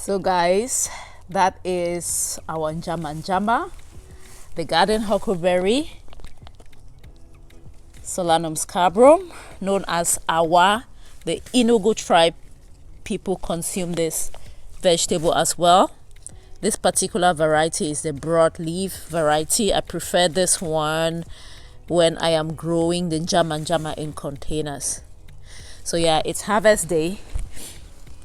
So guys, that is our Njama Njama, the garden huckleberry, Solanum scabrum, known as awa. The Enugu tribe people consume this vegetable as well. This particular variety is the broadleaf variety. I prefer this one when I am growing the Njama Njama in containers. So yeah, it's harvest day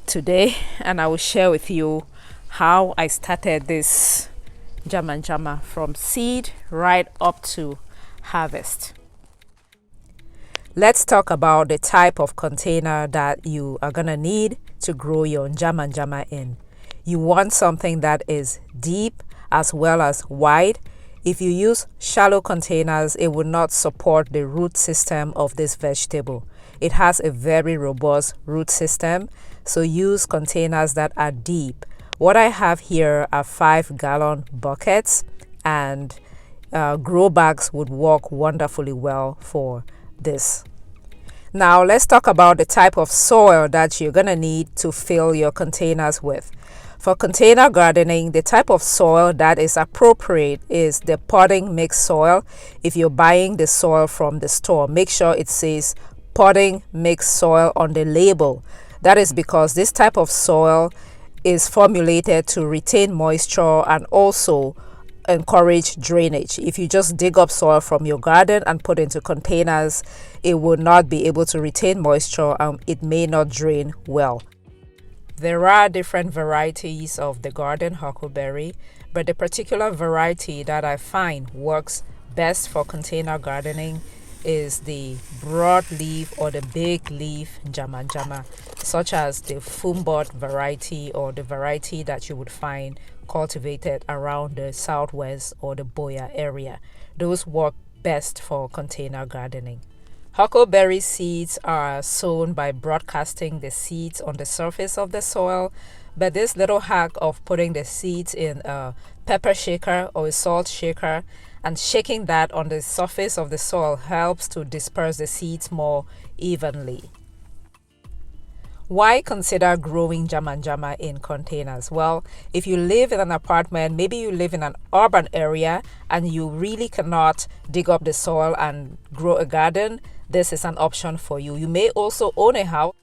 today, and I will share with you how I started this Njama Njama from seed right up to harvest. Let's talk about the type of container that you are gonna need to grow your Njama Njama in. You want something that is deep as well as wide. If you use shallow containers, it will not support the root system of this vegetable. It has a very robust root system, so use containers that are deep. What I have here are 5-gallon buckets, and grow bags would work wonderfully well for this. Now let's talk about the type of soil that you're gonna need to fill your containers with. For container gardening, the type of soil that is appropriate is the potting mix soil. If you're buying the soil from the store, make sure it says potting mix soil on the label. That is because this type of soil is formulated to retain moisture and also encourage drainage. If you just dig up soil from your garden and put into containers, it will not be able to retain moisture and it may not drain well. There are different varieties of the garden huckleberry, but the particular variety that I find works best for container gardening is the broadleaf or the big leaf Njama Njama, such as the Fumbot variety or the variety that you would find cultivated around the southwest or the Boya area. Those work best for container gardening. Huckleberry seeds are sown by broadcasting the seeds on the surface of the soil, but this little hack of putting the seeds in a pepper shaker or a salt shaker and shaking that on the surface of the soil helps to disperse the seeds more evenly. Why consider growing Njama Njama in containers? Well, if you live in an apartment, maybe you live in an urban area and you really cannot dig up the soil and grow a garden, this is an option for you. You may also own a house.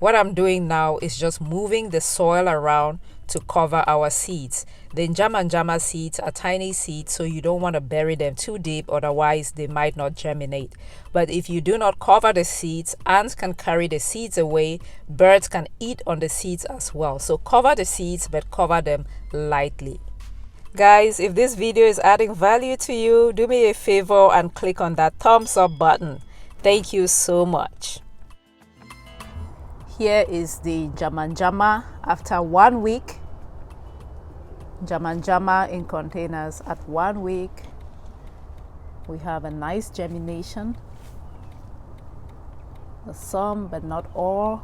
What I'm doing now is just moving the soil around to cover our seeds. The Njama Njama seeds are tiny seeds, so you don't want to bury them too deep, otherwise they might not germinate. But if you do not cover the seeds, ants can carry the seeds away, birds can eat on the seeds as well. So cover the seeds, but cover them lightly. Guys, if this video is adding value to you, do me a favor and click on that thumbs up button. Thank you so much. Here is the Njama Njama after 1 week. Njama Njama in containers at 1 week. We have a nice germination. Some, but not all.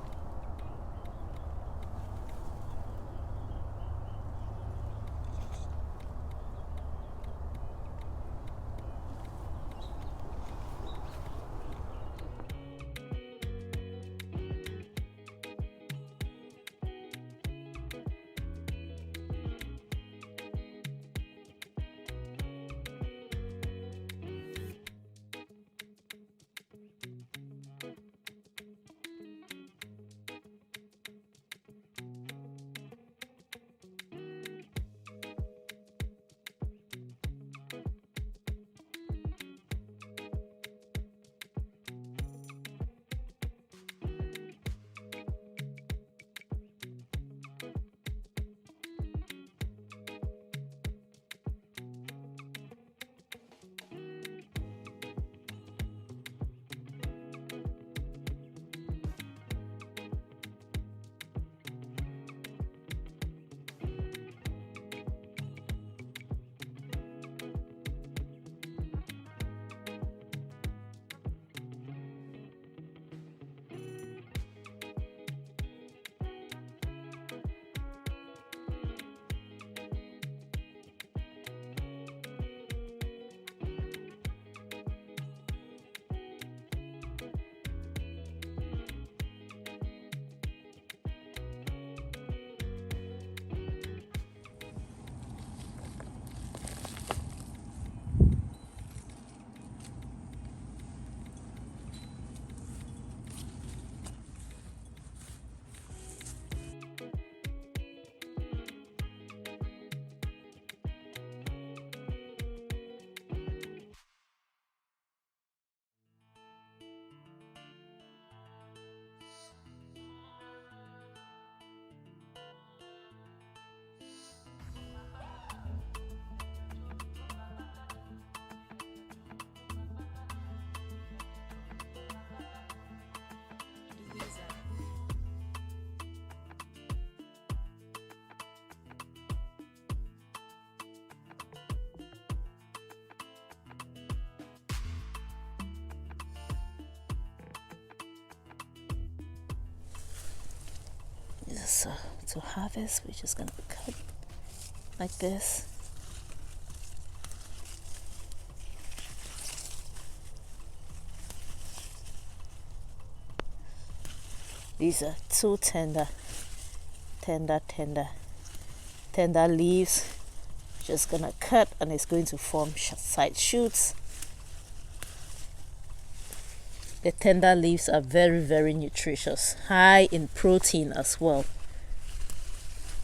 So to harvest, we're just gonna cut like this. These are two tender leaves. Just gonna cut, and it's going to form side shoots. The tender leaves are very, very nutritious, high in protein as well.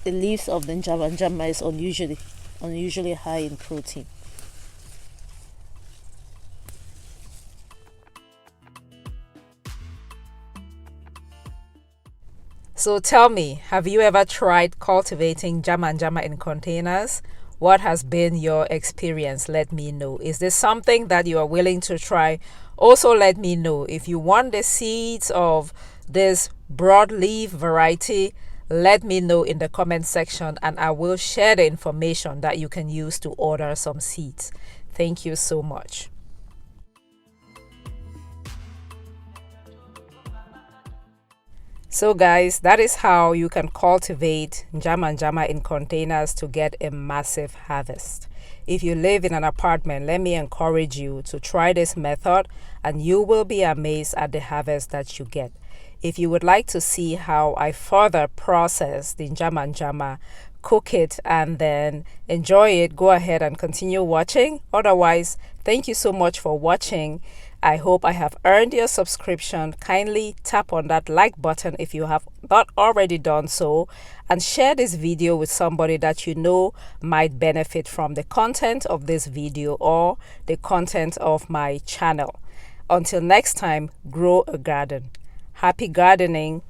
The leaves of the Njama Njama is unusually high in protein. So tell me, have you ever tried cultivating Njama Njama in containers? What has been your experience? Let me know. Is this something that you are willing to try? Also, let me know if you want the seeds of this broadleaf variety. Let me know in the comment section, and I will share the information that you can use to order some seeds. Thank you so much. So guys, that is how you can cultivate Njama Njama in containers to get a massive harvest. If you live in an apartment, let me encourage you to try this method, and you will be amazed at the harvest that you get. If you would like to see how I further process the Njama Njama, cook it, and then enjoy it, go ahead and continue watching. Otherwise, thank you so much for watching. I hope I have earned your subscription. Kindly tap on that like button if you have not already done so, and share this video with somebody that you know might benefit from the content of this video or the content of my channel. Until next time, grow a garden. Happy gardening.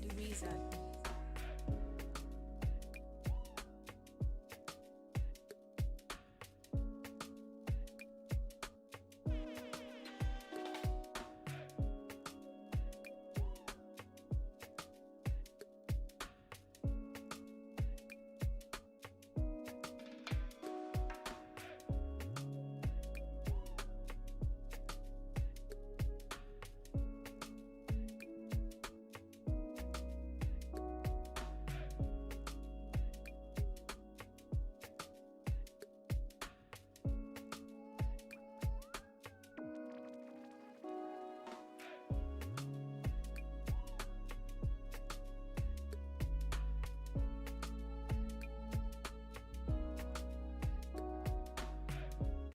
The reason